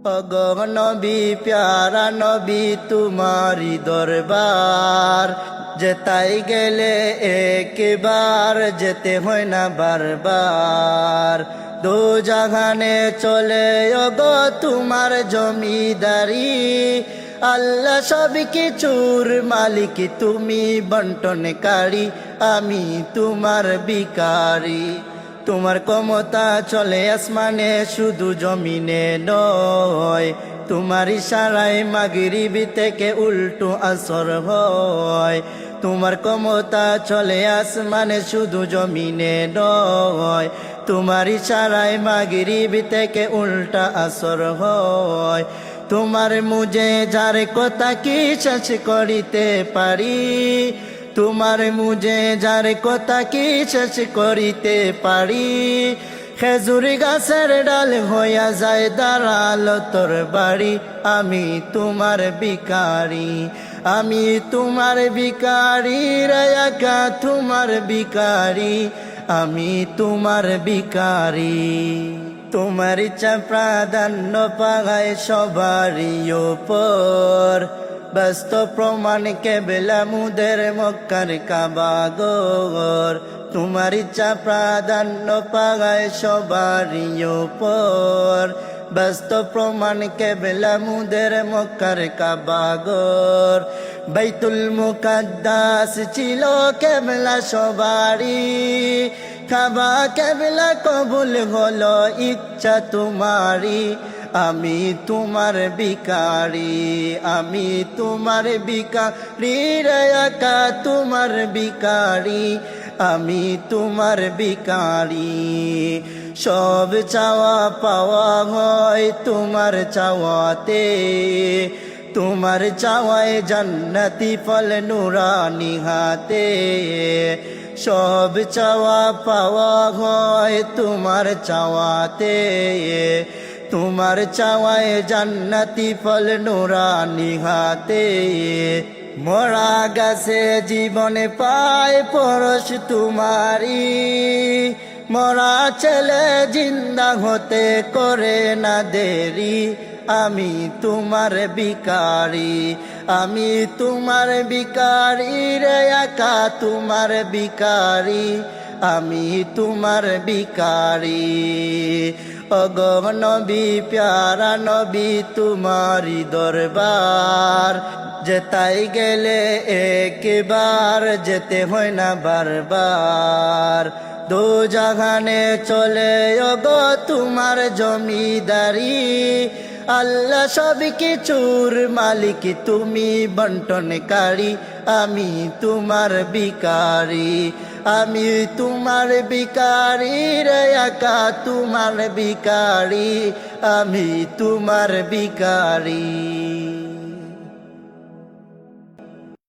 ওগো নবী প্যারা নবী তোমারি দরবার যেতাই গেলে একবার যেতে হয় না বারবার দু জাহানে চলে ওগো তোমার জমিদারি আল্লাহ সব কিছুর মালিক তুমি বন্টনকারী আমি তোমার ভিখারি তোমার ক্ষমতা চলে আসমানে শুধু জমিনে নয় তোমার ইশারায় মাগরিব থেকে উল্টো আসর হয় তোমার ক্ষমতা চলে আসমানে শুধু জমিনে নয় তোমার ইশারায় মাগরিব থেকে উল্টা আসর হয় তোমার মুজে যার কথা কি শেষ করিতে পারি তোমার মুজে যার কথা কি শেষ করিতে পারি খেজুর গাছের ডাল হইয়া যায় দাঁড়ালো তোর বাড়ি আমি তোমার ভিখারি আমি তোমার ভিখারি রে একা তোমার ভিখারি আমি তোমার ভিখারি তোমার ইচ্ছা প্রাধান্য পাগায় সবারই ওপর বাস্তব প্রমাণ কেবলা মুদের মক্কার কাবাগর তোমার ইচ্ছা প্রাধান্য পাগায় সবারই ওপর বাস্তব প্রমাণ কেবলা মুদের মক্কার কাবাগর বাইতুল মুকাদ্দাস ছিল কেবলা সবারই কাবা কেবলা কবুল হলো ইচ্ছা তোমারি আমি তোমার ভিখারি আমি তোমার ভিখারি রে একা তোমার ভিখারি আমি তোমার ভিখারি সব চাওয়া পাওয়া হয় তোমার চাওয়াতে তোমার চাওয়ায় জান্নাতি ফল নুরানি হাতে সব চাওয়া পাওয়া হয় তোমার চাওয়াতে তোমার চাওয়ায় জান্নাতি ফল নুরানি হাতে মরা গাছে জীবনে পায় পরশ তোমারি মরা ছেলে জিন্দা হতে করে না দেরি আমি তোমার ভিখারি আমি তোমার ভিখারি রে একা তোমার ভিখারি আমি তোমার ভিখারি ওগো নবী প্যারা নবী তোমারি দরবার যেতাই গেলে একবার যেতে হয় না বারবার দু জাহানে চলে ওগো তোমার জমিদারি আল্লাহ সব কিছুর মালিক তুমি বন্টনকারী আমি তোমার ভিখারি আমি তোমার ভিখারি রে একা তোমার ভিখারি আমি তোমার ভিখারি।